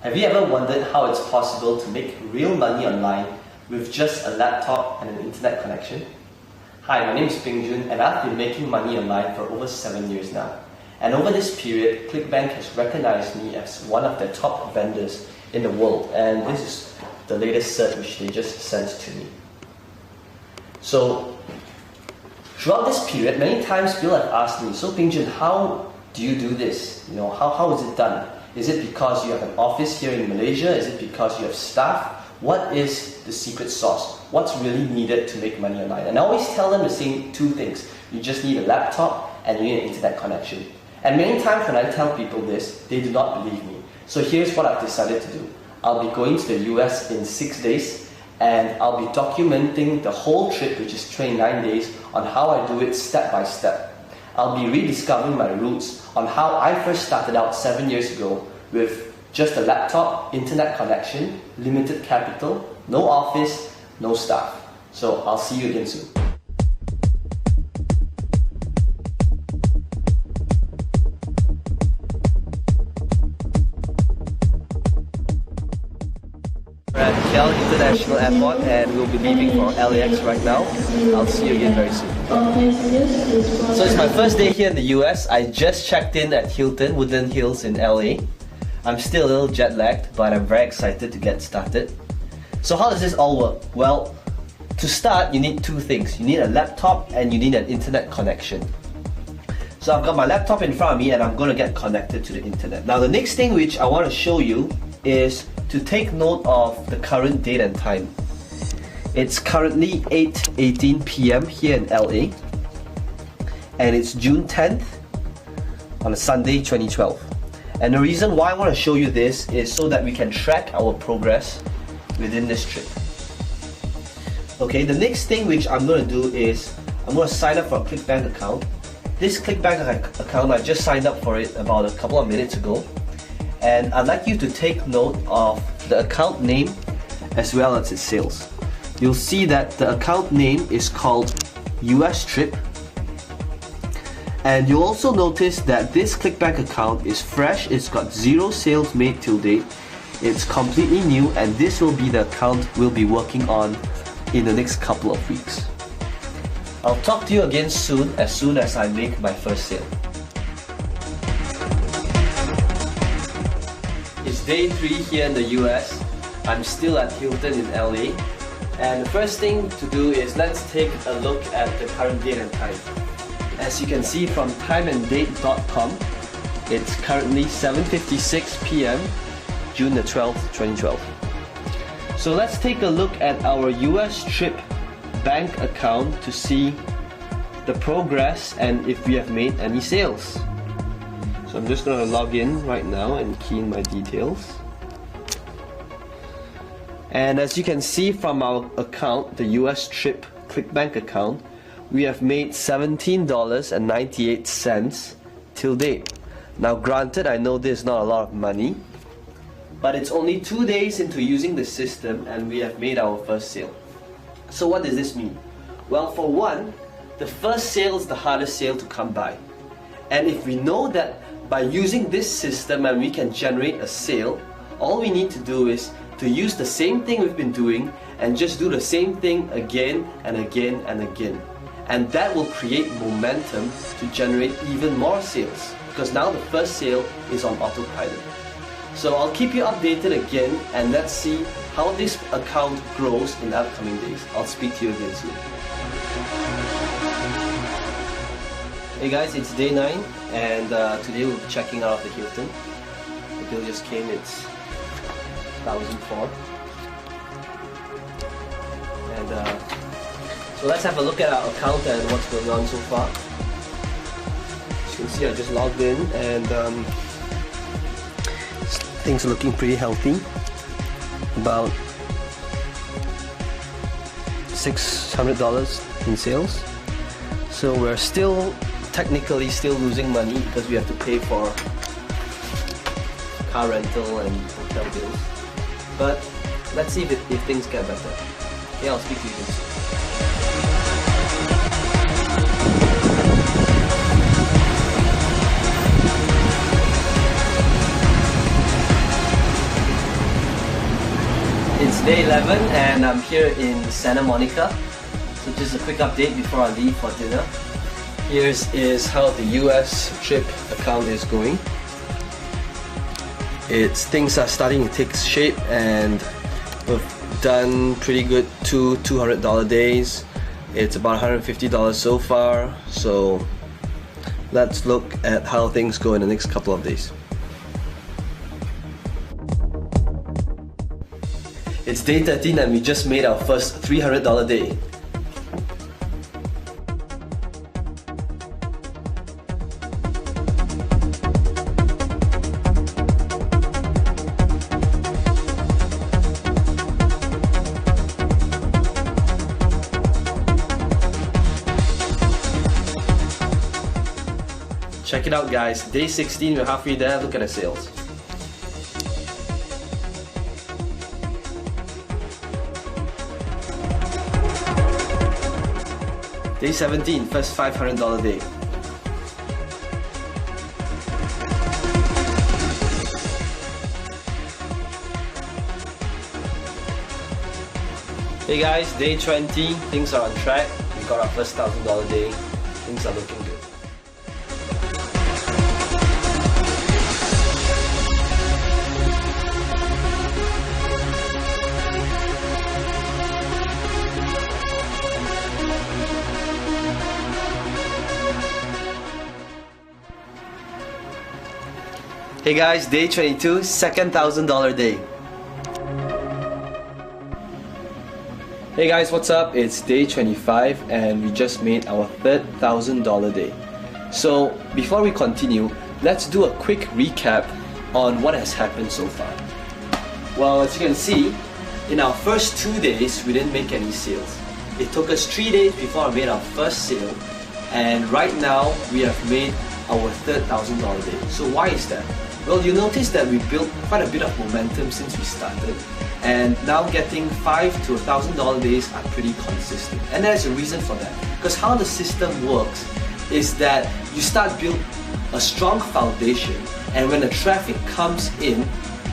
Have you ever wondered how it's possible to make real money online with just a laptop and an internet connection? Hi, my name is Ping Jun and I've been making money online for over 7 years now. And over this period, Clickbank has recognized me as one of their top vendors in the world, and this is the latest cert which they just sent to me. So, throughout this period, many times people have asked me, so Ping Jun, how do you do this? How is it done? Is it because you have an office here in Malaysia? Is it because you have staff? What is the secret sauce? What's really needed to make money online? And I always tell them the same two things. You just need a laptop and you need an internet connection. And many times when I tell people this, they do not believe me. So here's what I've decided to do. I'll be going to the US in 6 days, and I'll be documenting the whole trip, which is 29 days, on how I do it step by step. I'll be rediscovering my roots on how I first started out 7 years ago with just a laptop, internet connection, limited capital, no office, no staff. So I'll see you again soon. We're at KL International Airport and we'll be leaving for LAX right now. I'll see you again very soon. So it's my first day here in the US. I just checked in at Hilton, Woodland Hills in LA. I'm still a little jet lagged, but I'm very excited to get started. So how does this all work? Well, to start you need two things. You need a laptop and you need an internet connection. So I've got my laptop in front of me and I'm going to get connected to the internet. Now the next thing which I want to show you is to take note of the current date and time. It's currently 8:18 p.m. here in LA, and it's June 10th on a Sunday 2012. And the reason why I want to show you this is so that we can track our progress within this trip. Okay, the next thing which I'm going to do is I'm going to sign up for a Clickbank account. This Clickbank account, I just signed up for it about a couple of minutes ago. And I'd like you to take note of the account name as well as its sales. You'll see that the account name is called US Trip, and you'll also notice that this Clickbank account is fresh. It's got 0 sales made till date. It's completely new, and this will be the account we'll be working on in the next couple of weeks. I'll talk to you again soon as I make my first sale. It's day 3 here in the US. I'm still at Hilton in LA. And the first thing to do is let's take a look at the current date and time. As you can see from timeanddate.com, it's currently 7:56 p.m. June the 12th, 2012. So let's take a look at our US Trip bank account to see the progress and if we have made any sales. So I'm just going to log in right now and key in my details. And as you can see from our account, the US Trip Clickbank account, we have made $17.98 till date. Now granted, I know this is not a lot of money, but it's only 2 days into using the system and we have made our first sale. So what does this mean? Well, for one, the first sale is the hardest sale to come by. And if we know that by using this system and we can generate a sale, all we need to do is to use the same thing we've been doing and just do the same thing again and again and again. And that will create momentum to generate even more sales, because now the first sale is on autopilot. So I'll keep you updated again, and let's see how this account grows in the upcoming days. I'll speak to you again soon. Hey guys, it's day 9 and today we'll be checking out the Hilton. The bill just came, it's 1,004. And so let's have a look at our account and what's going on so far. As you can see, I just logged in and things are looking pretty healthy. About $600 in sales. So we're technically still losing money because we have to pay for car rental and hotel bills. But let's see if things get better. Yeah, I'll speak to you soon. day 11 and I'm here in Santa Monica. So just a quick update before I leave for dinner. Here is how the US trip account is going. Things are starting to take shape and we've done pretty good $200 days. It's about $150 so far. So let's look at how things go in the next couple of days. It's day 13 and we just made our first $300 day. Check it out guys, day 16, we're halfway there, look at the sales. Day 17, first $500 day. Hey guys, day 20, things are on track. We got our first $1,000 day. Things are looking good. Hey guys, day 22, second $1,000 day. Hey guys, what's up? It's day 25 and we just made our third $1,000 day. So before we continue, let's do a quick recap on what has happened so far. Well, as you can see, in our first 2 days, we didn't make any sales. It took us 3 days before I made our first sale, and right now we have made our third $1,000 day. So why is that? Well, you notice that we built quite a bit of momentum since we started, and now getting $5 to $1,000 days are pretty consistent. And there's a reason for that. Because how the system works is that you start build a strong foundation, and when the traffic comes in,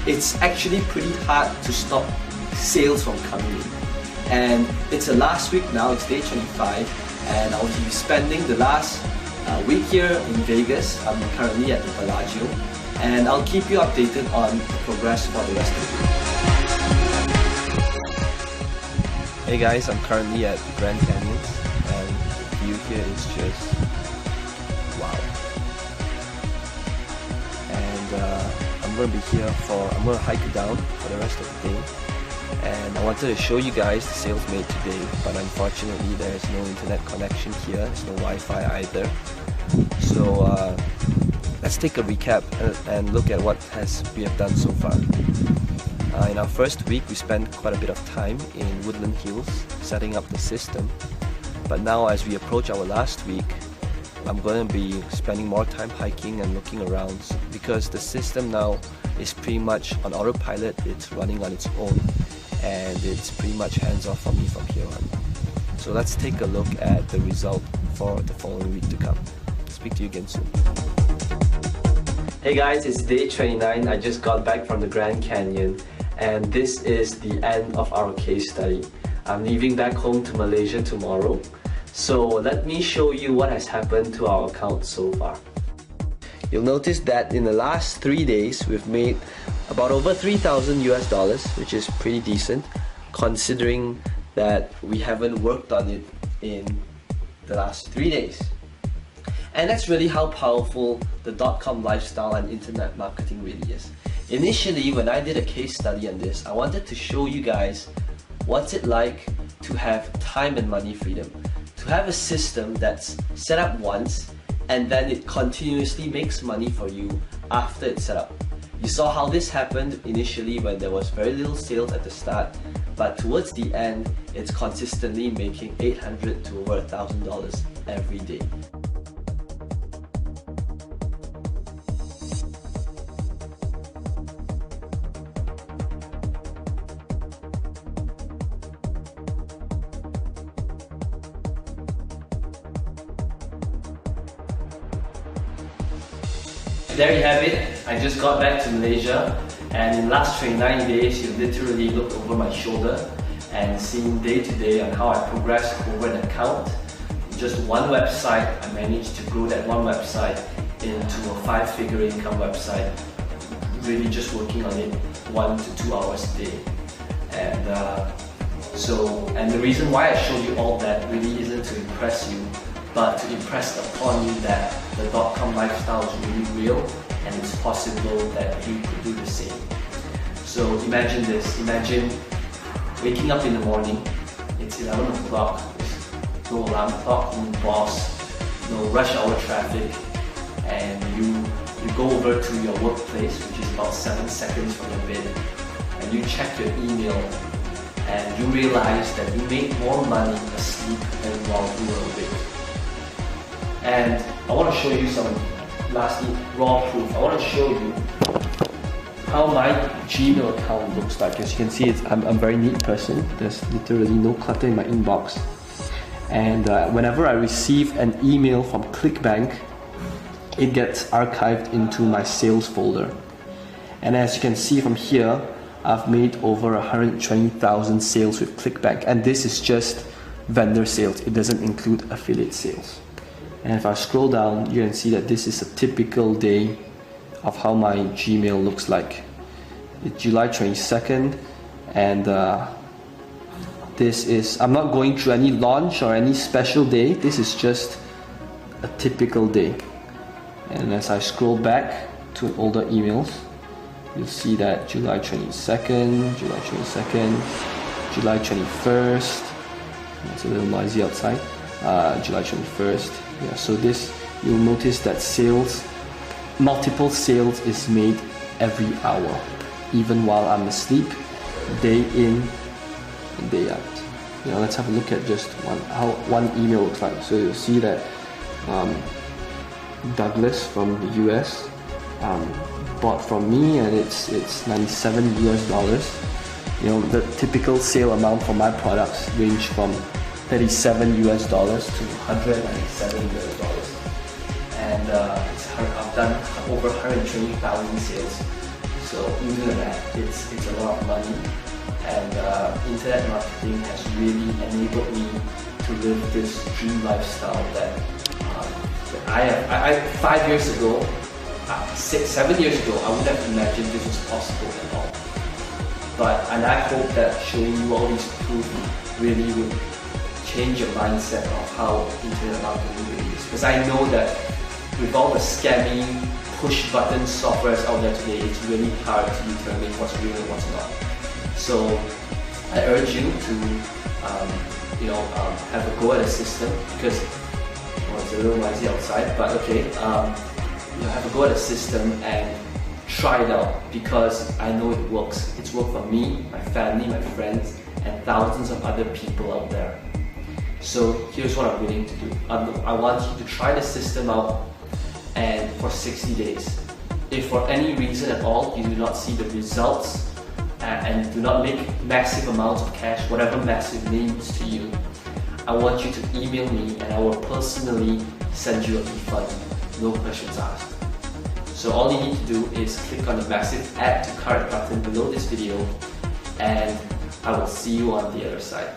it's actually pretty hard to stop sales from coming in. And it's the last week now, it's day 25, and I'll be spending the last week here in Vegas. I'm currently at the Bellagio, and I'll keep you updated on the progress for the rest of the week. Hey guys, I'm currently at Grand Canyon, and the view here is just wow. And I'm going to be here I'm going to hike down for the rest of the day. And I wanted to show you guys the sales made today, but unfortunately there is no internet connection here, there's no Wi-Fi either. So let's take a recap and look at what we have done so far. In our first week, we spent quite a bit of time in Woodland Hills setting up the system. But now as we approach our last week, I'm going to be spending more time hiking and looking around because the system now is pretty much on autopilot. It's running on its own and it's pretty much hands-off for me from here on. So let's take a look at the result for the following week to come. Speak to you again soon. Hey guys, it's day 29. I just got back from the Grand Canyon, and this is the end of our case study. I'm leaving back home to Malaysia tomorrow. So let me show you what has happened to our account so far. You'll notice that in the last 3 days, we've made about over $3,000 US, which is pretty decent considering that we haven't worked on it in the last 3 days. And that's really how powerful the .com lifestyle and internet marketing really is. Initially, when I did a case study on this, I wanted to show you guys what's it like to have time and money freedom. To have a system that's set up once and then it continuously makes money for you after it's set up. You saw how this happened initially when there was very little sales at the start, but towards the end, it's consistently making $800 to over $1,000 every day. There you have it. I just got back to Malaysia And in the last 29 days, you literally looked over my shoulder and seen day to day on how I progressed over an account. Just one website, I managed to grow that one website into a 5-figure income website, really just working on it 1 to 2 hours a day. And the reason why I showed you all that really isn't to impress you, but to impress upon you that the .com lifestyle is really real and it's possible that you could do the same. So imagine this, imagine waking up in the morning, it's 11 o'clock, there's no alarm clock, no boss, no rush hour traffic, and you go over to your workplace, which is about 7 seconds from your bed, and you check your email, and you realize that you made more money asleep than while you were awake. And I want to show you some, lastly, raw proof. I want to show you how my Gmail account looks like. As you can see, I'm a very neat person. There's literally no clutter in my inbox. And whenever I receive an email from Clickbank, it gets archived into my sales folder. And as you can see from here, I've made over 120,000 sales with Clickbank, and this is just vendor sales. It doesn't include affiliate sales. And if I scroll down, you can see that this is a typical day of how my Gmail looks like. It's July 22nd, and this is, I'm not going through any launch or any special day. This is just a typical day. And as I scroll back to older emails, you'll see that July 22nd, July 22nd, July 21st, it's a little noisy outside, July 21st, yeah, so this, you'll notice that sales, multiple sales is made every hour, even while I'm asleep, day in and day out. You know, let's have a look at just how one email looks like. So you'll see that Douglas from the US bought from me, and it's $97 US. You know, the typical sale amount for my products range from $37 US to $197 US. And I've done over 120,000 sales. So even that, it's a lot of money. And internet marketing has really enabled me to live this dream lifestyle that I 5 years ago, 7 years ago, I wouldn't have imagined this was possible at all. And I hope that showing you all these proof really would change your mindset of how internet marketing really is. Because I know that with all the scammy, push-button softwares out there today, it's really hard to determine what's real and what's not. So I urge you to, have a go at a system, because it's a little noisy outside, but okay, have a go at a system and try it out, because I know it works. It's worked for me, my family, my friends, and thousands of other people out there. So here's what I'm willing to do. I want you to try the system out, and for 60 days. If for any reason at all you do not see the results and do not make massive amounts of cash, whatever massive means to you, I want you to email me and I will personally send you a refund, no questions asked. So all you need to do is click on the massive add to cart button below this video, and I will see you on the other side.